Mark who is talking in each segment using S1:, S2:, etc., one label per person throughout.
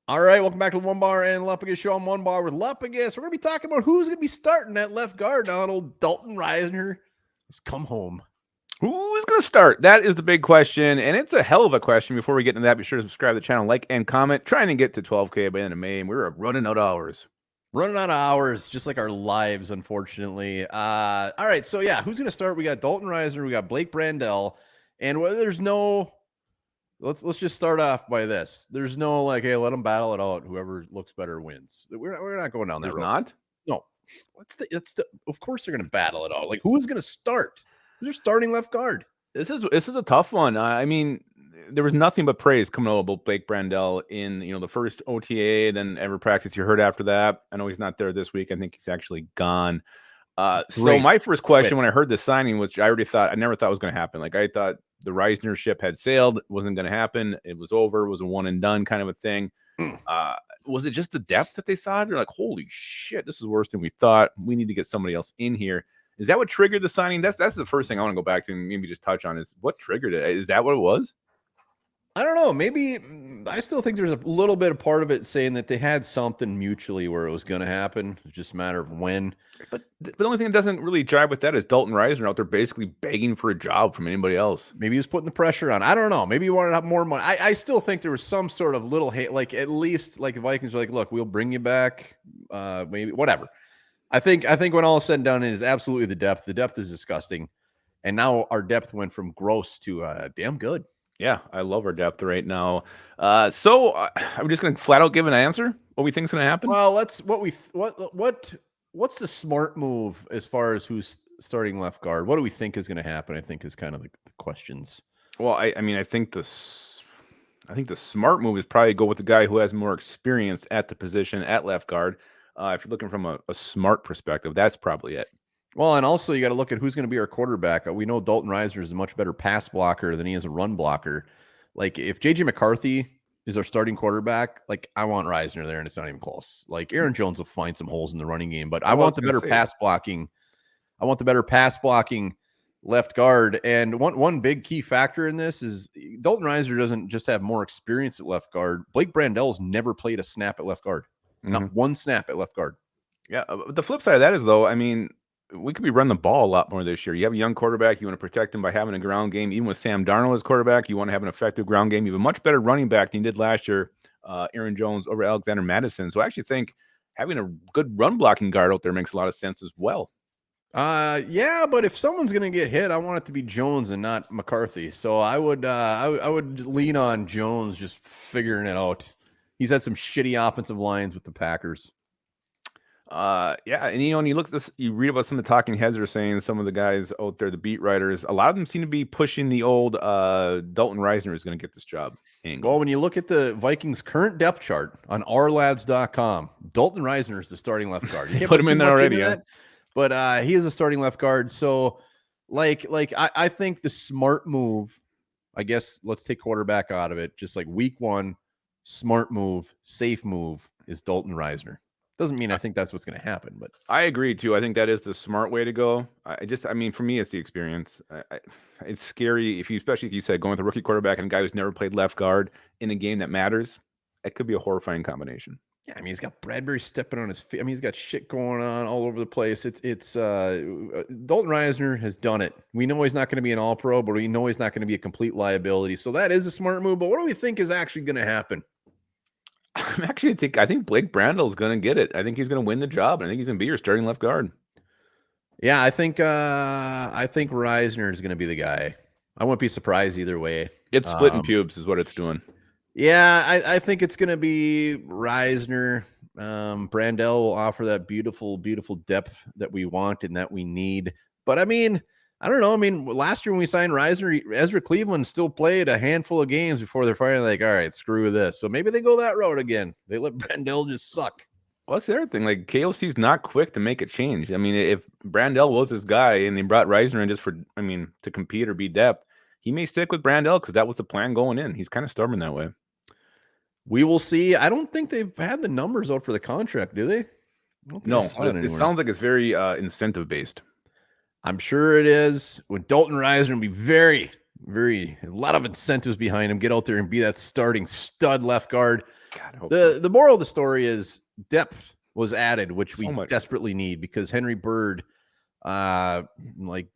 S1: All right, welcome back to the Onebar and Lupagus show. I'm Onebar with Lupagus. We're going to be talking about who's going to be starting at left guard now. Old Dalton Risner has come home.
S2: Who's going to start? That is the big question, and it's a hell of a question. Before we get into that, be sure to subscribe to the channel, like, and comment. Trying to get to 12K by the end of May, and we're running out of hours.
S1: Running out of hours, just like our lives, unfortunately. All right, so yeah, who's going to start? We got Dalton Risner, we got Blake Brandel, and whether there's no... Let's just start off by this. There's no like, hey, let them battle it out. Whoever looks better wins. We're not going down that
S2: There's
S1: road.
S2: not?
S1: No. Of course they're going to battle it out. Like, who is going to start? Who's your starting left guard?
S2: This is a tough one. I mean, there was nothing but praise coming out about Blake Brandel in the first OTA, then ever practice you heard after that. I know he's not there this week. I think he's actually gone. So my first question when I heard the signing was, I never thought it was going to happen. Like, I thought the Risner ship had sailed. It wasn't going to happen. It was over. It was a one and done kind of a thing. Was it just the depth that they saw? They're like, holy shit, this is worse than we thought. We need to get somebody else in here. Is that what triggered the signing? That's the first thing I want to go back to and maybe just touch on is what triggered it. Is that what it was?
S1: I don't know. Maybe I still think there's a little bit of part of it saying that they had something mutually where it was going to happen. It's just a matter of when.
S2: But the only thing that doesn't really jive with that is Dalton Risner out there basically begging for a job from anybody else.
S1: Maybe he was putting the pressure on. I don't know. Maybe he wanted up more money. I still think there was some sort of little hate, like at least like the Vikings were like, look, we'll bring you back. Maybe whatever. I think when all is said and done, it is absolutely the depth. The depth is disgusting. And now our depth went from gross to damn good.
S2: Yeah, I love our depth right now. So I'm just going to flat out give an answer. What we think is going to happen?
S1: Well, what's the smart move as far as who's starting left guard? What do we think is going to happen? I think is kind of the questions.
S2: Well, I mean, I think the smart move is probably go with the guy who has more experience at the position at left guard. If you're looking from a smart perspective, that's probably it.
S1: Well, and also you got to look at who's going to be our quarterback. We know Dalton Risner is a much better pass blocker than he is a run blocker. Like if JJ McCarthy is our starting quarterback, like I want Risner there, and it's not even close. Like Aaron Jones will find some holes in the running game, but I want the better pass blocking. I want the better pass blocking left guard. And one big key factor in this is Dalton Risner doesn't just have more experience at left guard. Blake Brandel's never played a snap at left guard. Not one snap at left guard.
S2: Yeah. The flip side of that is, though, I mean, we could be running the ball a lot more this year. You have a young quarterback. You want to protect him by having a ground game. Even with Sam Darnold as quarterback, you want to have an effective ground game. You have a much better running back than you did last year, Aaron Jones over Alexander Madison. So I actually think having a good run blocking guard out there makes a lot of sense as well.
S1: Yeah, but if someone's gonna get hit, I want it to be Jones and not McCarthy. So I would lean on Jones just figuring it out. He's had some shitty offensive lines with the Packers.
S2: Yeah, and when you look at this, you read about some of the talking heads are saying, some of the guys out there, the beat writers, a lot of them seem to be pushing the old Dalton Risner is going to get this job angle.
S1: Well, when you look at the Vikings' current depth chart on ourlads.com, Dalton Risner is the starting left guard. You can't
S2: put him in there already, yeah.
S1: But he is a starting left guard. So, I think the smart move, I guess, let's take quarterback out of it. Just like week one, smart move, safe move is Dalton Risner. Doesn't mean I think that's what's going to happen, but
S2: I agree too. I think that is the smart way to go. I mean, for me, it's the experience. It's scary especially if you said going with a rookie quarterback and a guy who's never played left guard in a game that matters. It could be a horrifying combination.
S1: Yeah, I mean, he's got Bradbury stepping on his feet. I mean, he's got shit going on all over the place. It's Dalton Risner has done it. We know he's not going to be an all-pro, but we know he's not going to be a complete liability. So that is a smart move. But what do we think is actually going to happen?
S2: I think Blake Brandel is going to get it. I think he's going to win the job, and I think he's going to be your starting left guard.
S1: Yeah, I think Risner is going to be the guy. I wouldn't be surprised either way.
S2: It's splitting pubes is what it's doing.
S1: Yeah, I think it's going to be Risner. Brandel will offer that beautiful, beautiful depth that we want and that we need. But I mean, I don't know. I mean, last year when we signed Risner, Ezra Cleveland still played a handful of games before they're finally like, all right, screw this. So maybe they go that road again. They let Brandel just suck.
S2: Well, that's the other thing. Like, KOC's not quick to make a change. I mean, if Brandel was his guy and they brought Risner in just to compete or be depth, he may stick with Brandel because that was the plan going in. He's kind of stubborn that way.
S1: We will see. I don't think they've had the numbers out for the contract, do they?
S2: No, it sounds like it's very incentive based.
S1: I'm sure it is. When Dalton Risner will be very, a lot of incentives behind him. Get out there and be that starting stud left guard.
S2: God, I hope so.
S1: The moral of the story is depth was added, which
S2: So
S1: we
S2: much.
S1: desperately need because Henry Bird, like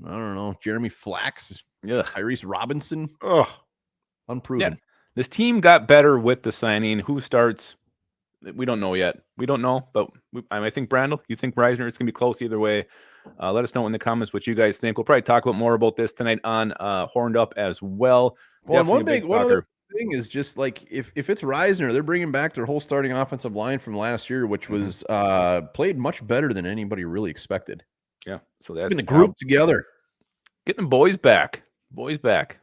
S1: I don't know, Jeremy Flax,
S2: Ugh.
S1: Tyrese Robinson, unproven.
S2: Yeah. This team got better with the signing. Who starts? We don't know yet. We don't know, but I think Brandel, you think Risner, it's going to be close either way. Let us know in the comments what you guys think. We'll probably talk about more about this tonight on Horned Up as well.
S1: Well, and one other thing is just like if it's Risner, they're bringing back their whole starting offensive line from last year, which was played much better than anybody really expected.
S2: Yeah, so that's
S1: getting the group together,
S2: getting the boys back, boys back,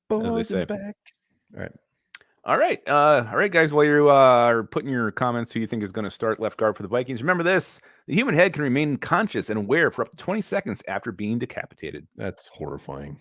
S1: boys as they say. Back.
S2: All right, guys. While you are putting your comments, who you think is going to start left guard for the Vikings, remember this: the human head can remain conscious and aware for up to 20 seconds after being decapitated.
S1: That's horrifying.